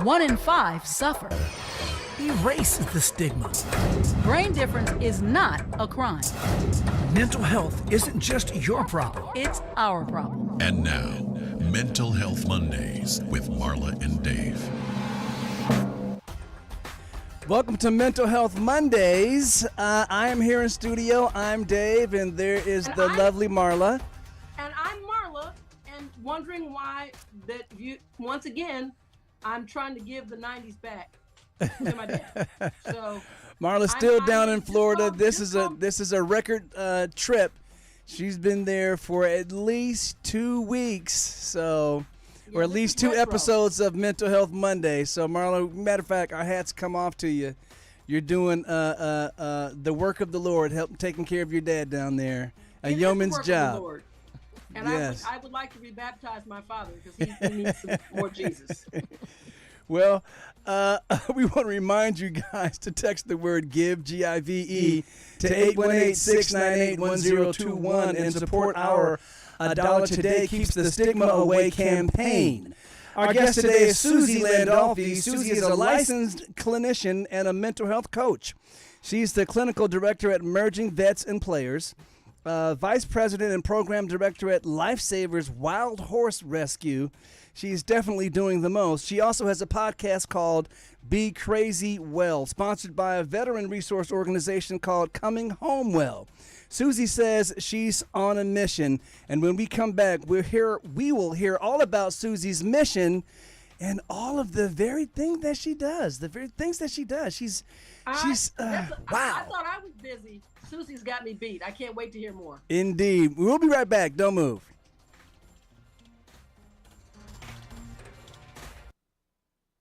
One in five suffer. Erase the stigma. Brain difference is not a crime. Mental health isn't just your problem. It's our problem. And now, Mental Health Mondays with Marla and Dave. Welcome to Mental Health Mondays. I am here in studio. I'm Dave, and there is the lovely Marla. And I'm Marla, and wondering why that you, once again, I'm trying to give the 90s back to my dad. So Marla's still down in Florida. This is a record trip. She's been there for at least 2 weeks, so or at least 2 episodes of Mental Health Monday. So Marla, matter of fact, our hats come off to you. You're doing the work of the Lord, taking care of your dad down there. A yeoman's job. And yes. I would like to rebaptize my father because he needs some more Jesus. Well, we want to remind you guys to text the word GIVE, G-I-V-E, to 818-698-1021 and support our A Dollar Today Keeps the Stigma Away campaign. Our guest today is Suzi Landolphi. Suzi is a licensed clinician and a mental health coach. She's the clinical director at Emerging Vets and Players, vice president and program director at Lifesavers Wild Horse Rescue. She's definitely doing the most. She also has a podcast called Be Crazy Well, sponsored by a veteran resource organization called Coming Home Well. Suzi says she's on a mission, and when we come back, we will hear all about Suzi's mission and all of the very things that she does. She's wow. I thought I was busy. Suzi's got me beat. I can't wait to hear more. Indeed. We'll be right back. Don't move.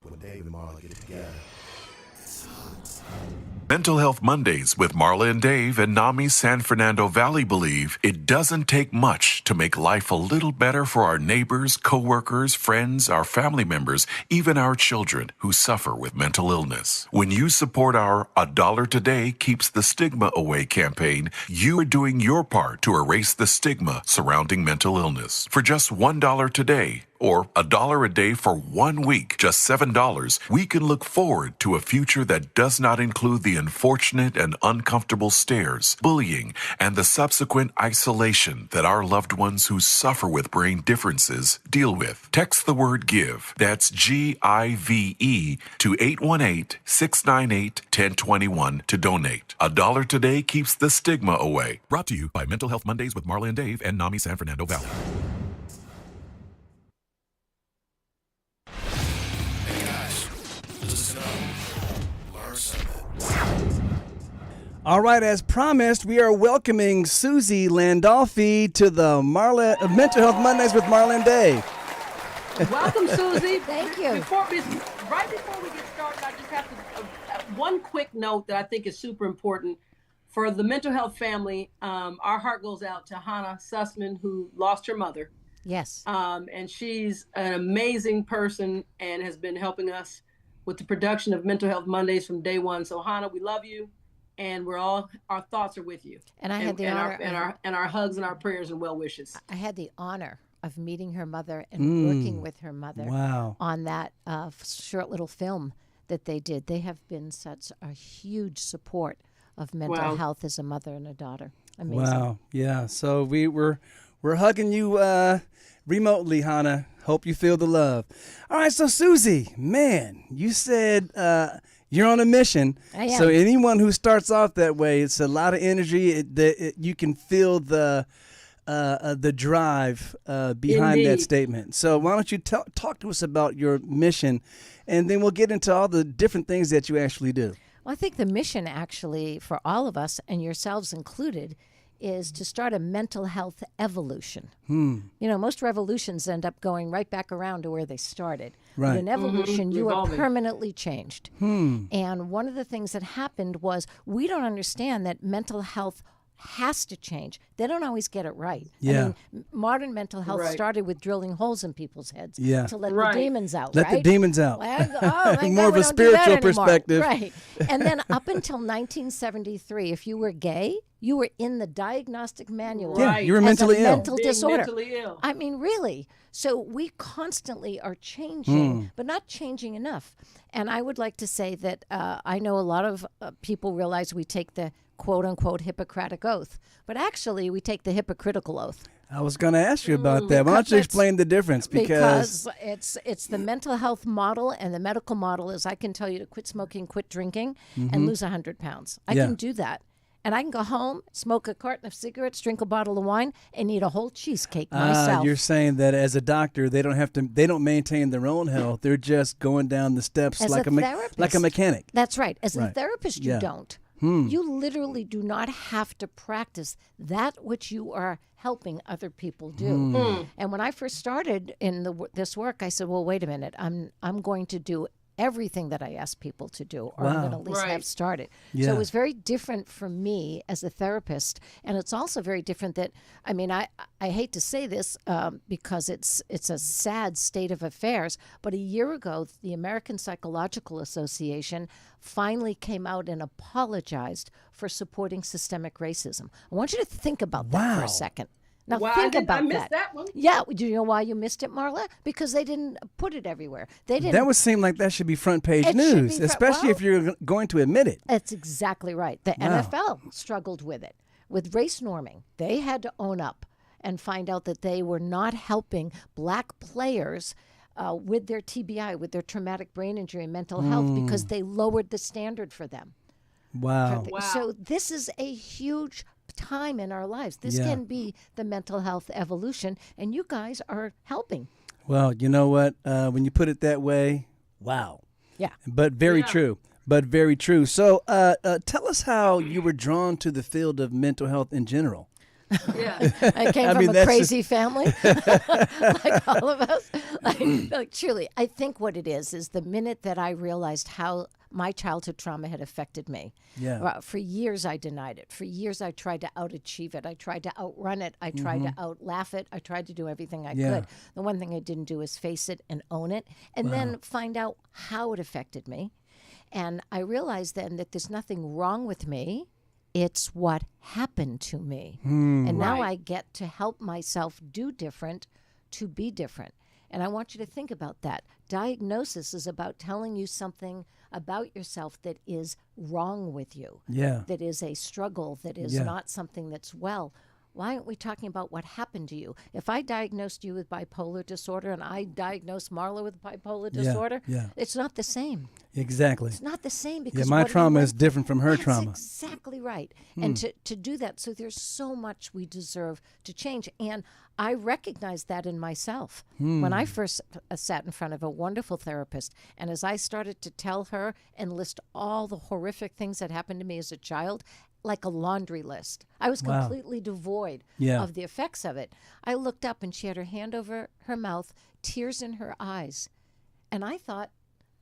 When Dave and Marla get together. Mental Health Mondays with Marla and Dave and NAMI San Fernando Valley believe it doesn't take much to make life a little better for our neighbors, coworkers, friends, our family members, even our children who suffer with mental illness. When you support our A Dollar Today Keeps the Stigma Away campaign, you are doing your part to erase the stigma surrounding mental illness. For just $1 today, or $1 a day for 1 week, just $7, we can look forward to a future that does not include the unfortunate and uncomfortable stares, bullying, and the subsequent isolation that our loved ones who suffer with brain differences deal with. Text the word GIVE, that's G-I-V-E, to 818-698-1021 to donate. A dollar today keeps the stigma away. Brought to you by Mental Health Mondays with Marla and Dave and NAMI San Fernando Valley. All right, as promised, we are welcoming Suzi Landolphi to the Mental Health Mondays with Marla and Dave. Welcome, Suzi. Thank you. Right before we get started, I just have to one quick note that I think is super important for the mental health family. Our heart goes out to Hannah Sussman, who lost her mother. Yes. And she's an amazing person and has been helping us with the production of Mental Health Mondays from day one. So Hannah, we love you. And our thoughts are with you. And I had the honor and our hugs and our prayers and well wishes. I had the honor of meeting her mother and working with her mother on that short little film that they did. They have been such a huge support of mental health as a mother and a daughter. Amazing. Wow. Yeah. So we're hugging you remotely, Hannah. Hope you feel the love. All right. So Suzi, man, you said you're on a mission. I am. So anyone who starts off that way, it's a lot of energy. You can feel the drive behind that statement. So why don't you talk to us about your mission, and then we'll get into all the different things that you actually do. Well, I think the mission actually for all of us, and yourselves included, is to start a mental health evolution. You know, most revolutions end up going right back around to where they started. Right. But in evolution, you are Evolving. permanently changed. And one of the things that happened was we don't understand that mental health has to change. They don't always get it right. Yeah. I mean, modern mental health Right. started with drilling holes in people's heads Yeah. to let Right. the demons out, Let right? the demons out. Well, oh, thank More God of we a don't do that spiritual anymore. perspective. Right. And then up until 1973, if you were gay, you were in the diagnostic manual. Yeah, Right. you were as mentally a ill. mental Being disorder. mentally ill. I mean, really. So we constantly are changing, but not changing enough. And I would like to say that I know a lot of people realize we take the quote unquote Hippocratic oath, but actually we take the hypocritical oath. I was going to ask you about that. Why don't you Because explain the difference? Because it's the mental health model, and the medical model is I can tell you to quit smoking, quit drinking, and lose 100 pounds. I Yeah. can do that. And I can go home, smoke a carton of cigarettes, drink a bottle of wine, and eat a whole cheesecake myself. You're saying that as a doctor, they don't maintain their own health. They're just going down the steps As like a like a therapist. mechanic. That's right. As a Right. therapist, you Yeah. don't. You literally do not have to practice that which you are helping other people do. And when I first started in this work, I said, "Well, wait a minute. I'm going to do everything that I ask people to do, or I'm going to at least have Right. started." Yeah. So it was very different for me as a therapist, and it's also very different that I mean I hate to say this because it's a sad state of affairs, but a year ago the American Psychological Association finally came out and apologized for supporting systemic racism. I want you to think about that for Wow. a second. Now Wow, think I about missed that one. Yeah, do you know why you missed it, Marla? Because they didn't put it everywhere. They didn't. That would seem like that should be front page It should news, be especially if you're going to admit it. That's exactly right. The Wow. NFL struggled with it, with race norming. They had to own up and find out that they were not helping black players with their TBI, with their traumatic brain injury and mental health, because they lowered the standard for them. Wow. Wow. So this is a huge time in our lives. This Yeah. can be the mental health evolution, and you guys are helping. Well, you know what? When you put it that way, wow. Yeah. But very Yeah. true. But very true. So tell us how you were drawn to the field of mental health in general. Yeah. I came I from mean, a that's crazy family, like all of us. Like, truly, I think what it is the minute that I realized how my childhood trauma had affected me. Yeah. For years, I denied it. For years, I tried to out-achieve it. I tried to outrun it. I tried to out-laugh it. I tried to do everything I Yeah. could. The one thing I didn't do is face it and own it, and then find out how it affected me. And I realized then that there's nothing wrong with me. It's what happened to me. And now Right. I get to help myself do different to be different. And I want you to think about that. Diagnosis is about telling you something about yourself that is wrong with you, Yeah. that is a struggle, that is Yeah. not something that's well. Why aren't we talking about what happened to you? If I diagnosed you with bipolar disorder and I diagnosed Marla with bipolar Yeah, disorder, yeah. it's not the same. Exactly. It's not the same Yeah, because my what we trauma went is different from her That's trauma. exactly right. And to do that, so there's so much we deserve to change. And I recognize that in myself. When I first sat in front of a wonderful therapist, and as I started to tell her and list all the horrific things that happened to me as a child, like a laundry list, I was Wow. completely devoid Yeah. of the effects of it. I looked up and she had her hand over her mouth, tears in her eyes. And I thought,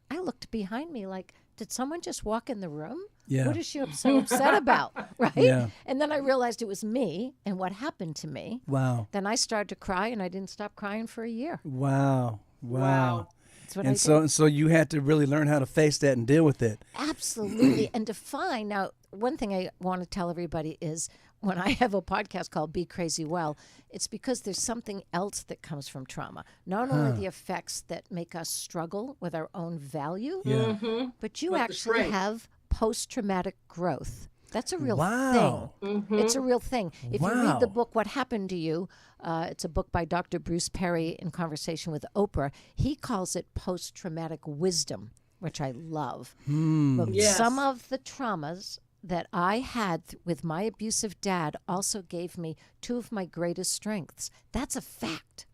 I looked behind me like, did someone just walk in the room? Yeah. What is she so upset about? Right? Yeah. And then I realized it was me and what happened to me. Wow. Then I started to cry and I didn't stop crying for a year. Wow. Wow. That's what I And did. so you had to really learn how to face that and deal with it. Absolutely. And define. Now, one thing I want to tell everybody is when I have a podcast called Be Crazy Well, it's because there's something else that comes from trauma. Not only the effects that make us struggle with our own value, Yeah. but you But the actually strength. have post-traumatic growth. That's a real Wow. thing. It's a real thing. If you read the Wow. book, What Happened to You, it's a book by Dr. Bruce Perry in conversation with Oprah. He calls it post-traumatic wisdom, which I love. But Yes. some of the traumas that I had with my abusive dad also gave me two of my greatest strengths. That's a fact.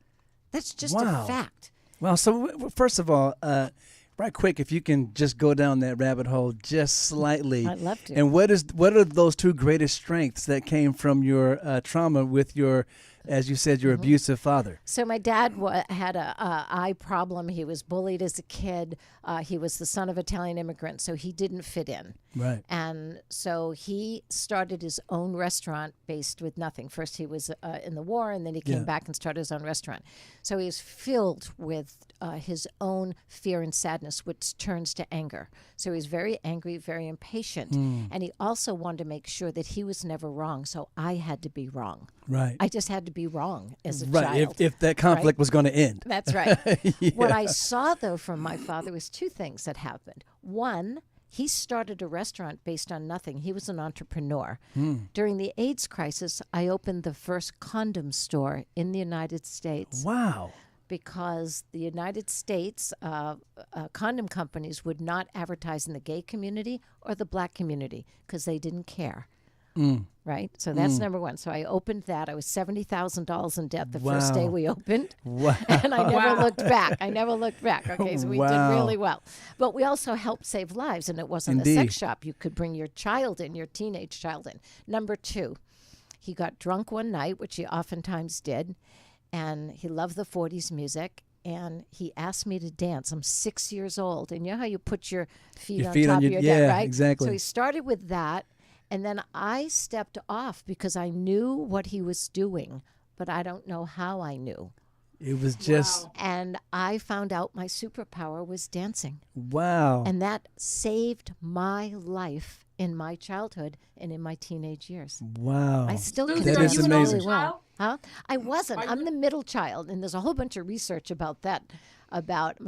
That's just Wow. a fact. Well, so first of all, right quick, if you can just go down that rabbit hole just slightly. I'd love to. And what are those two greatest strengths that came from your trauma with your as you said, your abusive father. So my dad had a eye problem. He was bullied as a kid. He was the son of Italian immigrants, so he didn't fit in. Right. And so he started his own restaurant based with nothing. First he was in the war, and then he came back and started his own restaurant. So he was filled with his own fear and sadness, which turns to anger. So he was very angry, very impatient. And he also wanted to make sure that he was never wrong. So I had to be wrong. Right. I just had to be wrong as a right. child. If that conflict was going to end. That's right. What I saw, though, from my father was two things that happened. One, he started a restaurant based on nothing. He was an entrepreneur. During the AIDS crisis, I opened the first condom store in the United States. Wow. Because the United States condom companies would not advertise in the gay community or the black community because they didn't care. Right? So that's number one. So I opened that. I was $70,000 in debt the first day we opened. Wow. And I never looked back. Okay, so we did really well. But we also helped save lives, and it wasn't a sex shop. You could bring your child in, your teenage child in. Number two, he got drunk one night, which he oftentimes did, and he loved the 40s music. And he asked me to dance. I'm 6 years old. And you know how you put your feet on top of your dad, right? Exactly. So he started with that. And then I stepped off because I knew what he was doing, but I don't know how I knew. It was just... Wow. And I found out my superpower was dancing. Wow. And that saved my life in my childhood and in my teenage years. Wow. I still Suzi, can That dance is amazing. really well. Huh? I wasn't. Are I'm you- the middle child, and there's a whole bunch of research about that.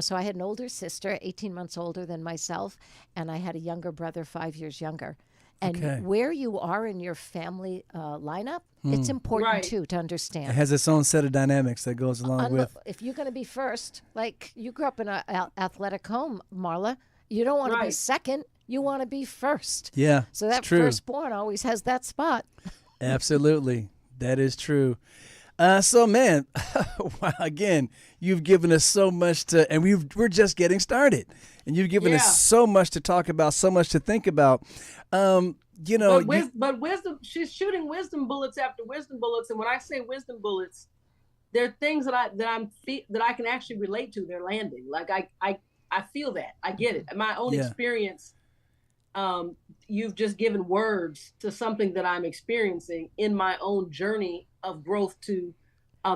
So I had an older sister, 18 months older than myself, and I had a younger brother, 5 years younger. And where you are in your family lineup, it's important, too, to understand. It has its own set of dynamics that goes along with... If you're going to be first, like you grew up in an athletic home, Marla, you don't want to be second. You want to be first. Yeah, So that it's true. firstborn always has that spot. Absolutely. That is true. So, man, wow, again, you've given us so much to, and we're just getting started. And you've given us so much to talk about, so much to think about. You know, but wisdom, she's shooting wisdom bullets after wisdom bullets. And when I say wisdom bullets, they're things that I can actually relate to. They're landing. Like I feel that. I get it. My own experience, you've just given words to something that I'm experiencing in my own journey of growth to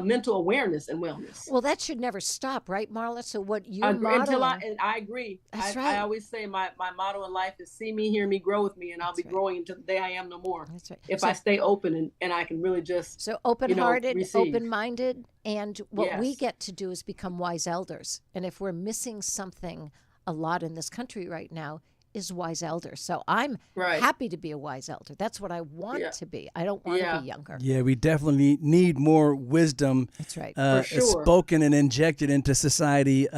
mental awareness and wellness. Well, that should never stop, right, Marla? So what you're And modeling... I agree. That's I right. always say my motto in life is see me, hear me, grow with me, and I'll be growing until the day I am no more. That's right. If I stay open and I can really just So open-hearted, receive. open-minded, and what we Yes. get to do is become wise elders. And if we're missing something a lot in this country right now, is wise elders. So I'm happy to be a wise elder. That's what I want to be. I don't want to be younger. Yeah, we definitely need more wisdom. That's right. For sure. Spoken and injected into society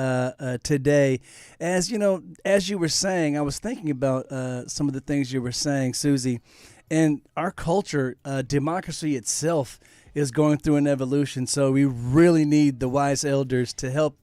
today. As you know, as you were saying, I was thinking about some of the things you were saying, Suzi. And our culture, democracy itself, is going through an evolution. So we really need the wise elders to help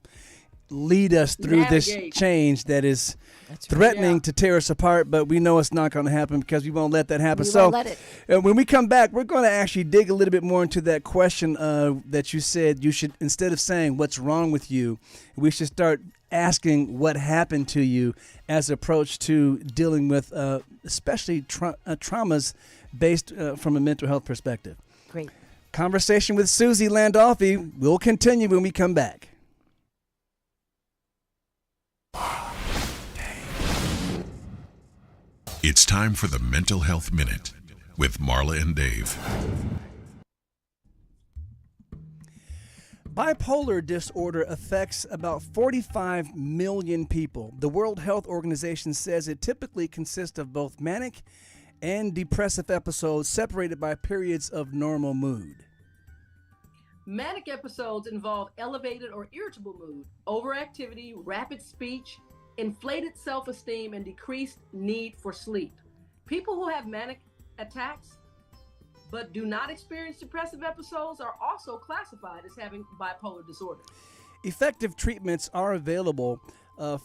lead us through this change that is threatening to tear us apart, but we know it's not going to happen because we won't let that happen. We won't let it. When we come back, we're going to actually dig a little bit more into that question that you said you should, instead of saying what's wrong with you, we should start asking what happened to you as approach to dealing with especially traumas based from a mental health perspective. Great. Conversation with Suzi Landolphi will continue when we come back. It's time for the Mental Health Minute with Marla and Dave. Bipolar disorder affects about 45 million people. The World Health Organization says it typically consists of both manic and depressive episodes separated by periods of normal mood. Manic episodes involve elevated or irritable mood, overactivity, rapid speech, inflated self-esteem, and decreased need for sleep. People who have manic attacks but do not experience depressive episodes are also classified as having bipolar disorder. Effective treatments are available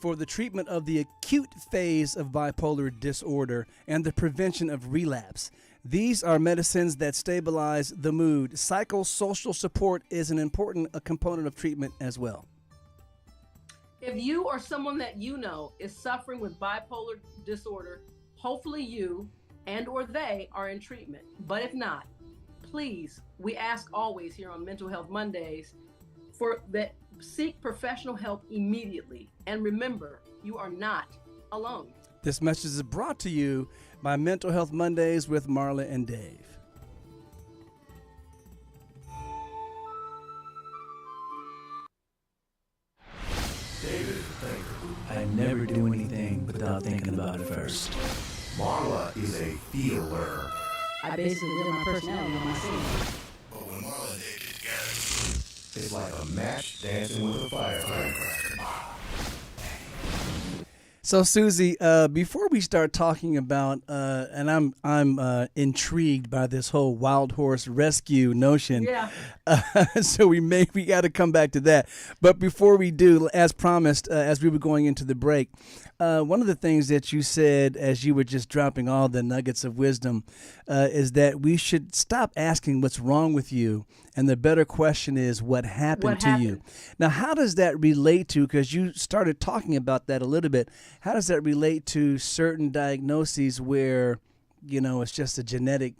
for the treatment of the acute phase of bipolar disorder and the prevention of relapse. These are medicines that stabilize the mood. Psychosocial support is an important component of treatment as well. If you or someone that you know is suffering with bipolar disorder, hopefully you and or they are in treatment. But if not, please, we ask always here on Mental Health Mondays for that seek professional help immediately. And remember, you are not alone. This message is brought to you by Mental Health Mondays with Marla and Dave. David is a thinker. I never do anything without thinking about it first. Marla is a feeler. I basically live my personality on my scene. But when Marla and Dave get together, it's like a match dancing with a firecracker. So, Suzi, before we start talking about, and I'm intrigued by this whole wild horse rescue notion. Yeah. So we got to come back to that. But before we do, as promised, as we were going into the break, one of the things that you said as you were just dropping all the nuggets of wisdom is that we should stop asking what's wrong with you, and the better question is what happened to you. Now, how does that relate to, because you started talking about that a little bit, how does that relate to certain diagnoses where, it's just a genetic,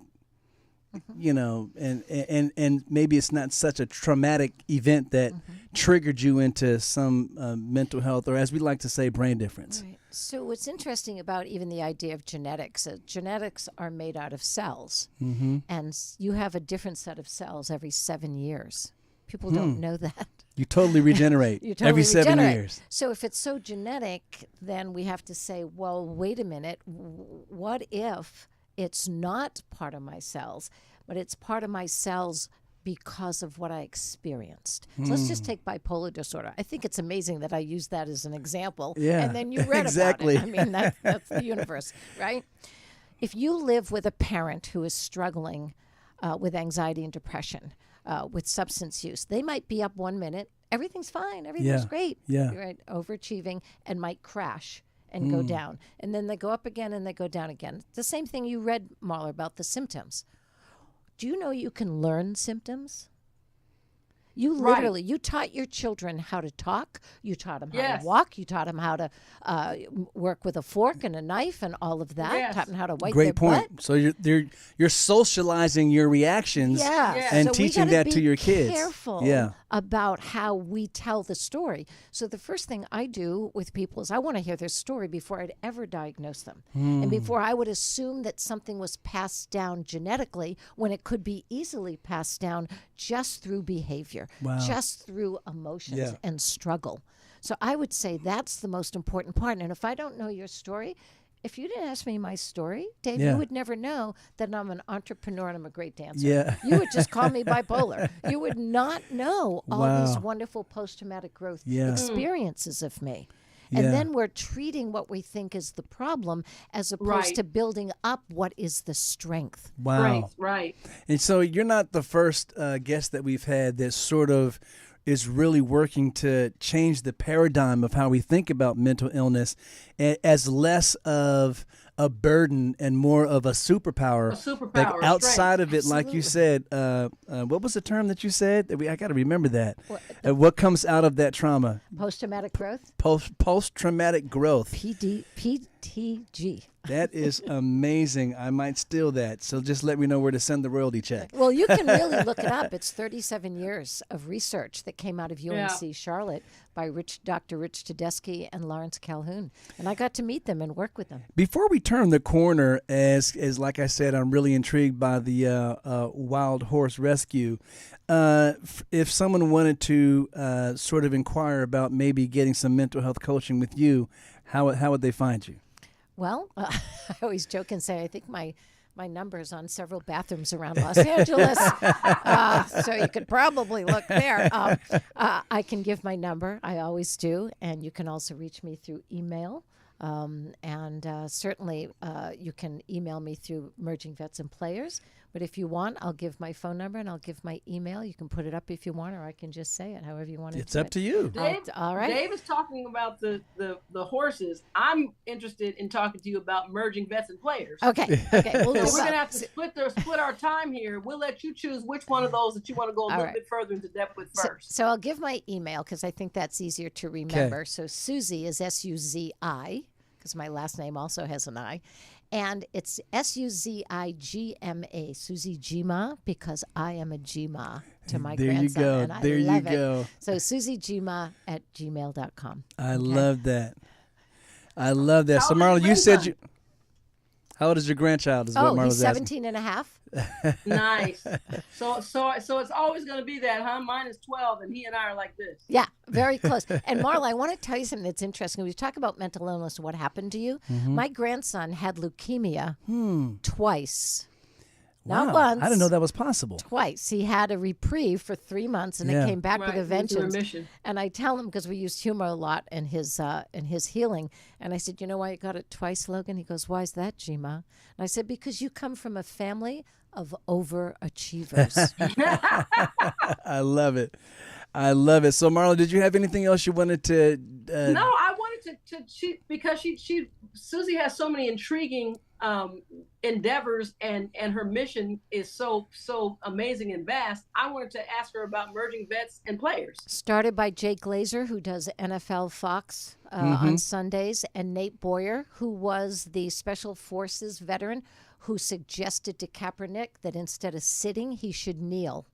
and maybe it's not such a traumatic event that triggered you into some mental health, or as we like to say, brain difference? Right. So what's interesting about even the idea of genetics, genetics are made out of cells, and you have a different set of cells every 7 years. People don't know that. You totally regenerate every 7 years. So if it's so genetic, then we have to say, well, wait a minute, what if it's not part of my cells, but it's part of my cells because of what I experienced? So let's just take bipolar disorder. I think it's amazing that I used that as an example. Yeah, and then you read exactly. about it. I mean, that's the universe, right? If you live with a parent who is struggling with anxiety and depression, with substance use, they might be up 1 minute, everything's fine, everything's great, right? Overachieving, and might crash and go down. And then they go up again and they go down again. The same thing you read, Marla, about the symptoms. Do you know you can learn symptoms? You literally, you taught your children how to talk. You taught them how to walk. You taught them how to work with a fork and a knife and all of that. Taught them how to wipe their point. butt. So you're socializing your reactions and so teaching that to your kids. Careful about how we tell the story. So the first thing I do with people is I want to hear their story before I'd ever diagnose them, and before I would assume that something was passed down genetically when it could be easily passed down just through behavior, just through emotions and struggle. So I would say that's the most important part. And if I don't know your story, if you didn't ask me my story, Dave, you would never know that I'm an entrepreneur and I'm a great dancer. Yeah. You would just call me bipolar. You would not know all these wonderful post-traumatic growth experiences of me. And then we're treating what we think is the problem as opposed to building up what is the strength. Wow. Right. And so you're not the first guest that we've had that sort of is really working to change the paradigm of how we think about mental illness as less of a burden and more of a superpower. Like outside of it, like you said, what was the term that you said? I got to remember that. What comes out of that trauma? Post-traumatic growth? Post-traumatic growth. PTG. That is amazing. I might steal that. So just let me know where to send the royalty check. Well, you can really look it up. It's 37 years of research that came out of UNC Charlotte by Dr. Rich Tedeschi and Lawrence Calhoun. And I got to meet them and work with them. Before we turn the corner, as like I said, I'm really intrigued by the wild horse rescue. If someone wanted to sort of inquire about maybe getting some mental health coaching with you, how would they find you? Well, I always joke and say I think my number is on several bathrooms around Los Angeles, so you could probably look there. I can give my number. I always do. And you can also reach me through email. And certainly you can email me through Merging Vets and Players, But if you want, I'll give my phone number and I'll give my email. You can put it up if you want, or I can just say it, however you want to do it. It's up to you. Dave, all right. Dave is talking about the horses. I'm interested in talking to you about merging vets and players. Okay. We're going to have to split our time here. We'll let you choose which one of those that you want to go a little bit further into depth with first. So I'll give my email because I think that's easier to remember. So Suzi is Suzi, because my last name also has an I. And it's Suzigma, Suzi Gma, because I am a Gma to my grandson. And I love it. So SuziGma@gmail.com. I love that. So Marla, you said you... How old is your grandchild? Is what Marla's he's 17 and a half. Nice. So it's always going to be that, huh? Mine is 12, and he and I are like this. Yeah, very close. And Marla, I want to tell you something that's interesting. We talk about mental illness and what happened to you. My grandson had leukemia twice. Wow. Not once. I didn't know that was possible. Twice. He had a reprieve for 3 months, and it came back with a vengeance. Remission. And I tell him, because we used humor a lot in his healing, and I said, you know why you got it twice, Logan? He goes, why is that, Gma? And I said, because you come from a family of overachievers. I love it. So Marla, did you have anything else you wanted to? No, I wanted to because Suzi has so many intriguing endeavors, and her mission is so amazing and vast. I wanted to ask her about merging vets and players. Started by Jake Glazer, who does NFL Fox on Sundays, and Nate Boyer, who was the Special Forces veteran who suggested to Kaepernick that instead of sitting, he should kneel,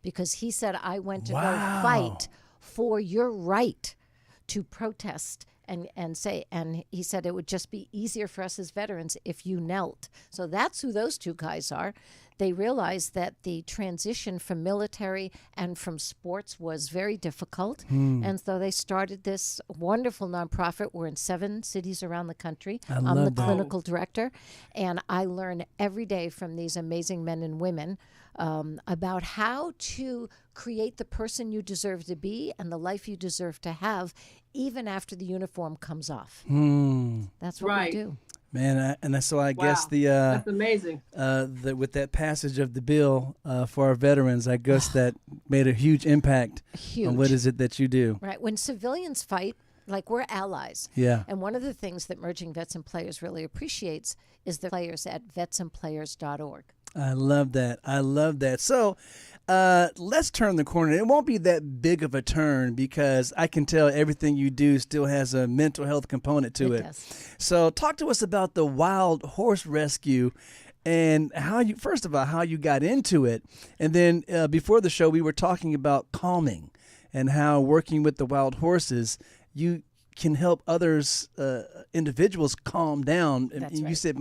because he said, I went to go fight for your right to protest and say, and he said it would just be easier for us as veterans if you knelt. So that's who those two guys are. They realized that the transition from military and from sports was very difficult. And so they started this wonderful nonprofit. We're in 7 cities around the country. I'm the clinical director, and I learn every day from these amazing men and women about how to create the person you deserve to be and the life you deserve to have, even after the uniform comes off. That's what we do. Man, so I guess that's amazing. With that passage of the bill for our veterans, I guess that made a huge impact on what is it that you do. Right. When civilians fight, like, we're allies. Yeah. And one of the things that Merging Vets and Players really appreciates is the players at vetsandplayers.org. I love that. So let's turn the corner. It won't be that big of a turn, because I can tell everything you do still has a mental health component to it. Does. So talk to us about the wild horse rescue and how you got into it. And then before the show, we were talking about calming and how working with the wild horses, you can help others, individuals, calm down. That's and you right. said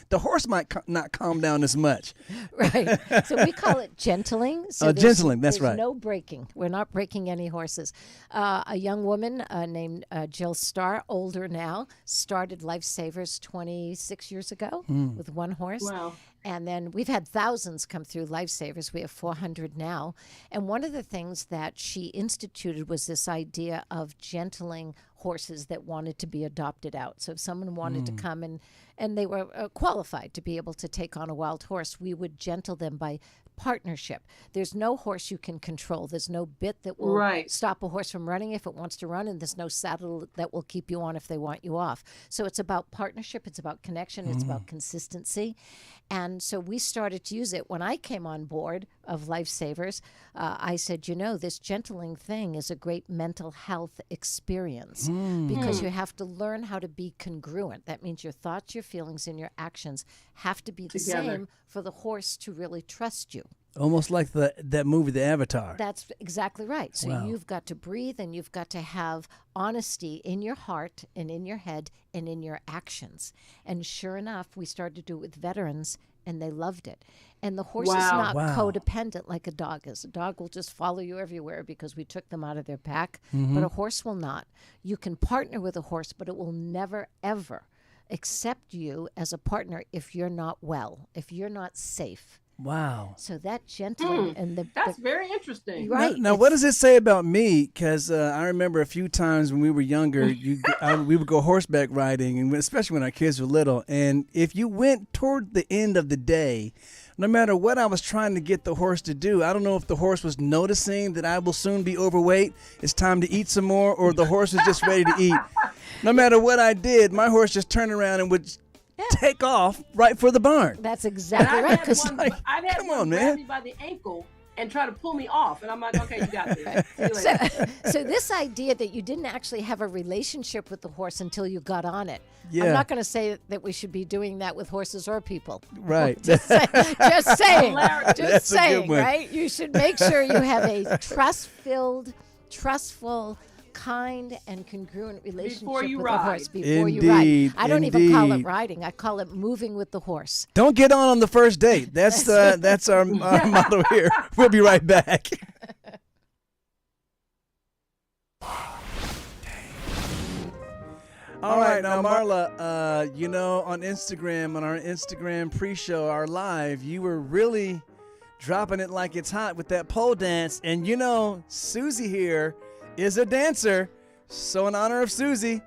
the horse might not calm down as much. Right. So we call it gentling. So gentling, that's there's right. no breaking. We're not breaking any horses. A young woman named Jill Starr, older now, started Lifesavers 26 years ago with one horse. Wow. And then we've had thousands come through Lifesavers. We have 400 now. And one of the things that she instituted was this idea of gentling horses that wanted to be adopted out. So if someone wanted to come and they were qualified to be able to take on a wild horse, we would gentle them by partnership. There's no horse you can control. There's no bit that will stop a horse from running if it wants to run, and there's no saddle that will keep you on if they want you off. So it's about partnership. It's about connection. It's about consistency. And so we started to use it. When I came on board of Lifesavers, I said, this gentling thing is a great mental health experience because you have to learn how to be congruent. That means your thoughts, your feelings, and your actions have to be the same for the horse to really trust you. Almost like that movie, The Avatar. That's exactly right. So you've got to breathe, and you've got to have honesty in your heart and in your head and in your actions. And sure enough, we started to do it with veterans, and they loved it. And the horse is not codependent like a dog is. A dog will just follow you everywhere because we took them out of their pack, but a horse will not. You can partner with a horse, but it will never, ever accept you as a partner if you're not well, if you're not safe. Wow. So that gentleman and that's very interesting. Right. Now what does it say about me? Because I remember a few times when we were younger, we would go horseback riding, and especially when our kids were little. And if you went toward the end of the day, no matter what I was trying to get the horse to do, I don't know if the horse was noticing that I will soon be overweight, it's time to eat some more, or the horse was just ready to eat. No matter what I did, my horse just turned around and would take off right for the barn. That's exactly right. I've had one grab me by the ankle and try to pull me off, and I'm like, okay, you got this. So this idea that you didn't actually have a relationship with the horse until you got on it. Yeah. I'm not going to say that we should be doing that with horses or people. Right. Just saying. That's a good one. Right? You should make sure you have a trust-filled, trustful, kind and congruent relationship with the horse before you ride. I don't even call it riding. I call it moving with the horse. Don't get on the first date. That's our motto here. We'll be right back. All right, now Marla, on Instagram, on our Instagram pre-show, our live, you were really dropping it like it's hot with that pole dance, and Suzi here is a dancer, so in honor of Suzi.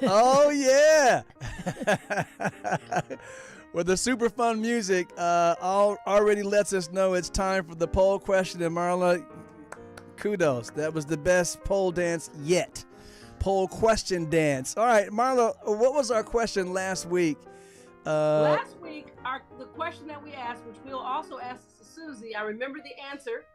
Oh yeah. With the super fun music, already lets us know it's time for the pole question. And Marla, kudos. That was the best pole dance yet. Pole question dance. All right, Marla, what was our question last week? Last week, the question that we asked, which we'll also ask to Suzi, I remember the answer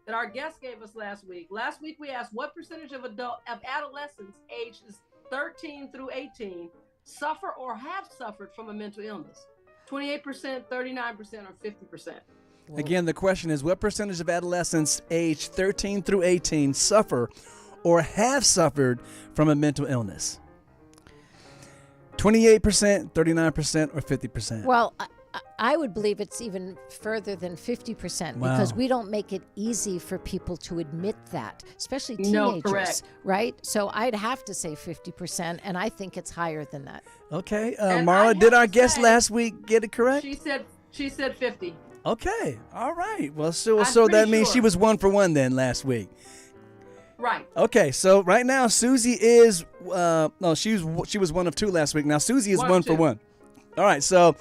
that our guest gave us last week. Last week we asked what percentage of adolescents ages 13 through 18 suffer or have suffered from a mental illness. 28%, 39%, or 50%. Again, the question is what percentage of adolescents aged 13 through 18 suffer or have suffered from a mental illness? 28%, 39%, or 50%? Well, I would believe it's even further than 50% because we don't make it easy for people to admit that, especially teenagers, right? So I'd have to say 50%, and I think it's higher than that. Okay. Marla, did our guest last week get it correct? She said 50. Okay. All right. Well, so that means she was 1 for 1 then last week. Right. Okay, so right now Suzi is she was 1 of 2 last week. Now Suzi is 1 for 1. All right, so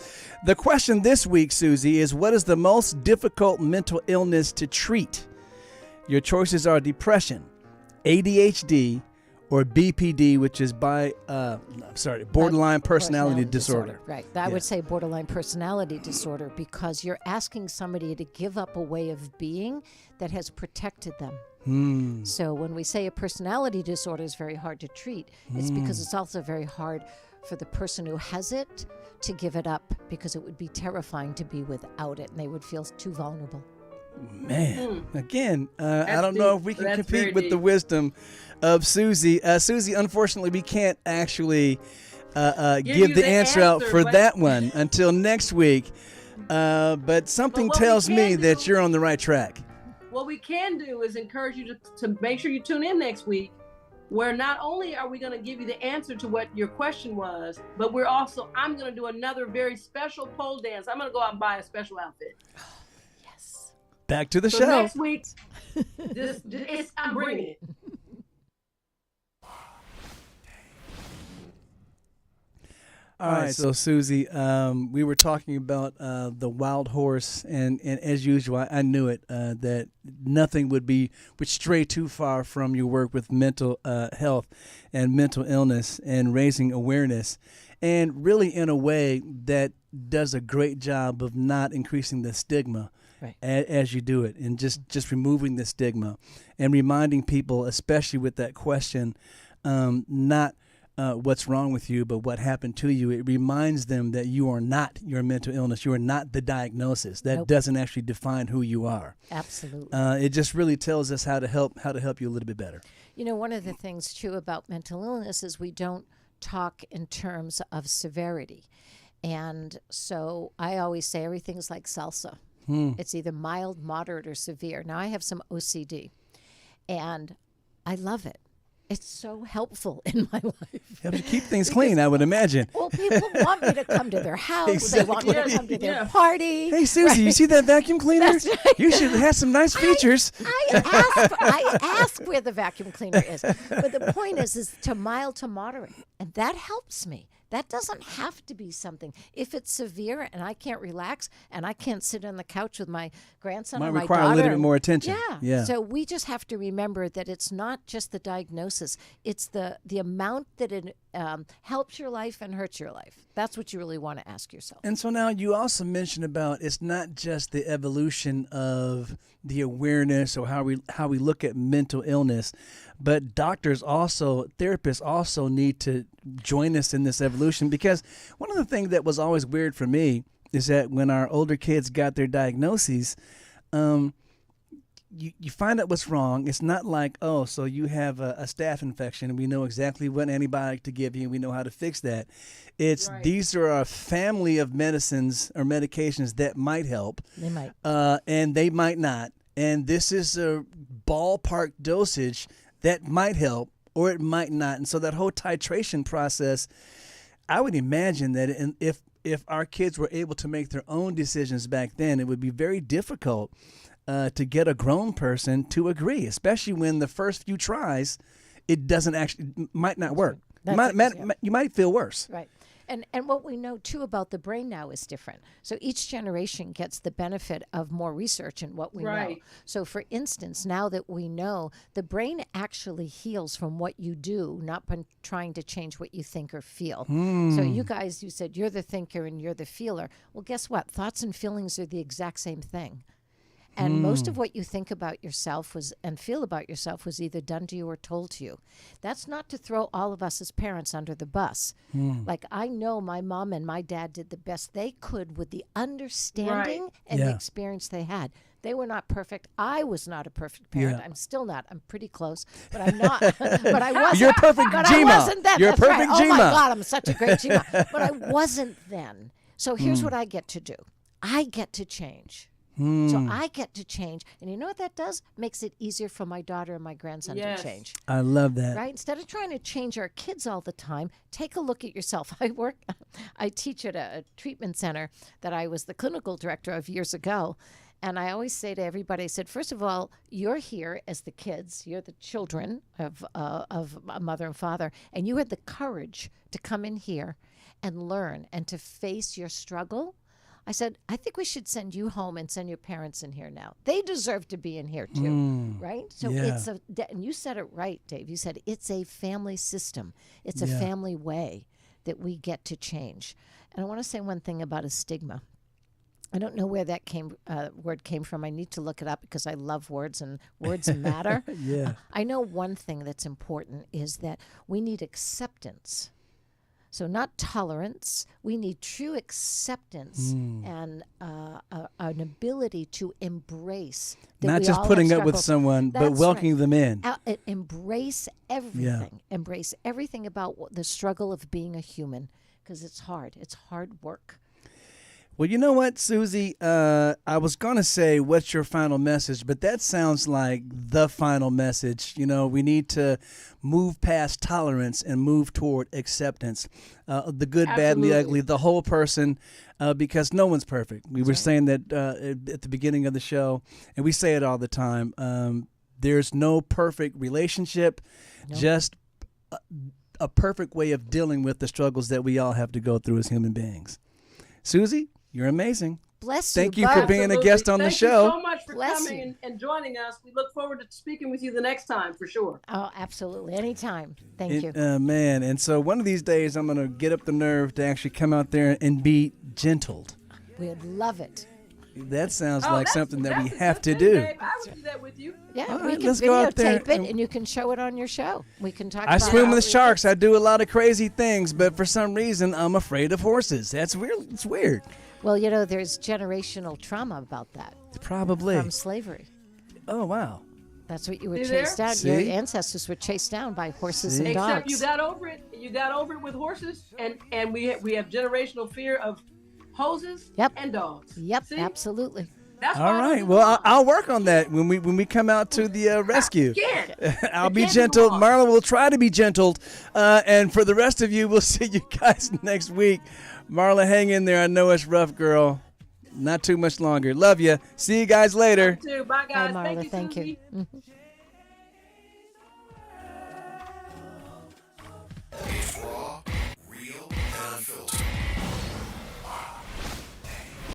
the question this week, Suzi, is what is the most difficult mental illness to treat? Your choices are depression, ADHD, or BPD, which is borderline personality disorder. Right. I would say borderline personality disorder because you're asking somebody to give up a way of being that has protected them. So when we say a personality disorder is very hard to treat, it's because it's also very hard for the person who has it to give it up because it would be terrifying to be without it and they would feel too vulnerable. Man, again, I don't know if we can compete with the wisdom of Suzi. Suzi, unfortunately, we can't actually give the answer out for that one until next week. But something tells me that you're on the right track. What we can do is encourage you to make sure you tune in next week, where not only are we going to give you the answer to what your question was, but I'm going to do another very special pole dance. I'm going to go out and buy a special outfit. Yes. Back to the so show. Next week, I'm bringing it. All right, so Suzi, we were talking about the wild horse, and as usual, I knew it that nothing would stray too far from your work with mental health and mental illness and raising awareness, and really in a way that does a great job of not increasing the stigma. Right. As you do it, and just removing the stigma and reminding people, especially with that question, not what's wrong with you, but what happened to you. It reminds them that you are not your mental illness. You are not the diagnosis. That doesn't actually define who you are. Absolutely. It just really tells us how to help you a little bit better. One of the things too about mental illness is we don't talk in terms of severity. And so I always say everything's like salsa. It's either mild, moderate, or severe. Now I have some OCD and I love it. It's so helpful in my life. Helps you keep things clean, I would imagine. Well, people want me to come to their house. Exactly. They want me to come to their party. Hey, Susie, you see that vacuum cleaner? That's right. You should have some nice features. I ask where the vacuum cleaner is. But the point is to mild to moderate. And that helps me. That doesn't have to be something. If it's severe and I can't relax and I can't sit on the couch with my grandson or my daughter. Might require a little bit more attention. Yeah. So we just have to remember that it's not just the diagnosis. It's the amount that it helps your life and hurts your life. That's what you really want to ask yourself. And so now you also mentioned about it's not just the evolution of the awareness or how we look at mental illness, but doctors also, therapists also need to join us in this evolution, because one of the things that was always weird for me is that when our older kids got their diagnoses, you find out what's wrong. It's not like, oh, so you have a staph infection and we know exactly what antibiotic to give you and we know how to fix that. It's These are a family of medicines or medications that might help. They might. And they might not. And this is a ballpark dosage that might help or it might not. And so that whole titration process, I would imagine that if our kids were able to make their own decisions back then, it would be very difficult to get a grown person to agree, especially when the first few tries, it might not work. You might feel worse. Right. And what we know, too, about the brain now is different. So each generation gets the benefit of more research in what we know. So, for instance, now that we know, the brain actually heals from what you do, not by trying to change what you think or feel. So you guys, you said you're the thinker and you're the feeler. Well, guess what? Thoughts and feelings are the exact same thing. And most of what you think about yourself and feel about yourself was either done to you or told to you. That's not to throw all of us as parents under the bus. Like, I know my mom and my dad did the best they could with the understanding and the experience they had. They were not perfect. I was not a perfect parent. Yeah. I'm still not. I'm pretty close, but I'm not. But I wasn't. You're a perfect but G-ma. I wasn't then. You're a That's perfect right. G-ma. Oh my God, I'm such a great G-ma. But I wasn't then. So here's what I get to do. I get to change. So I get to change. And you know what that does? Makes it easier for my daughter and my grandson to change. I love that. Right? Instead of trying to change our kids all the time, take a look at yourself. I teach at a treatment center that I was the clinical director of years ago. And I always say to everybody, I said, first of all, you're here as the kids. You're the children of a mother and father. And you had the courage to come in here and learn and to face your struggle. I said, I think we should send you home and send your parents in here now. They deserve to be in here too, right? So and you said it right, Dave. You said it's a family system. It's a family way that we get to change. And I want to say one thing about a stigma. I don't know where that word came from. I need to look it up because I love words and words matter. I know one thing that's important is that we need acceptance. So not tolerance. We need true acceptance and an ability to embrace. Not just putting up with someone, but welcoming them in. Embrace everything. Embrace everything about the struggle of being a human, because it's hard. It's hard work. Well, you know what, Susie? I was going to say, what's your final message? But that sounds like the final message. You know, we need to move past tolerance and move toward acceptance. The good, bad, and the ugly, the whole person, because no one's perfect. We were saying that at the beginning of the show, and we say it all the time. There's no perfect relationship, just a perfect way of dealing with the struggles that we all have to go through as human beings. Susie? You're amazing. Bless you. Thank you for being a guest on the show. Thank you so much for coming and joining us. We look forward to speaking with you the next time, for sure. Oh, absolutely. Anytime. Thank you. Man, and so one of these days I'm going to get up the nerve to actually come out there and be gentled. We'd love it. That sounds like something that we have to do. Dave, I would do that with you. Yeah, All we right, can let's go out there videotape it and you can show it on your show. We can talk about I swim with it. sharks. I do a lot of crazy things, but for some reason I'm afraid of horses. That's weird. It's weird. Well, you know, there's generational trauma about that. Probably. From slavery. Oh, wow. That's what you were See chased there? down. See? Your ancestors were chased down by horses and dogs. Except you got over it. You got over it with horses, and we have generational fear of hoses and dogs. Yep, See? absolutely. That's All right. Well, I'll work on that when we come out to the rescue. I'll be gentle. Marla will try to be gentle. And for the rest of you, we'll see you guys next week. Marla, hang in there. I know it's rough, girl. Not too much longer. Love you. See you guys later. You too. Bye, guys. Bye, Marla. Thank you. Suzi.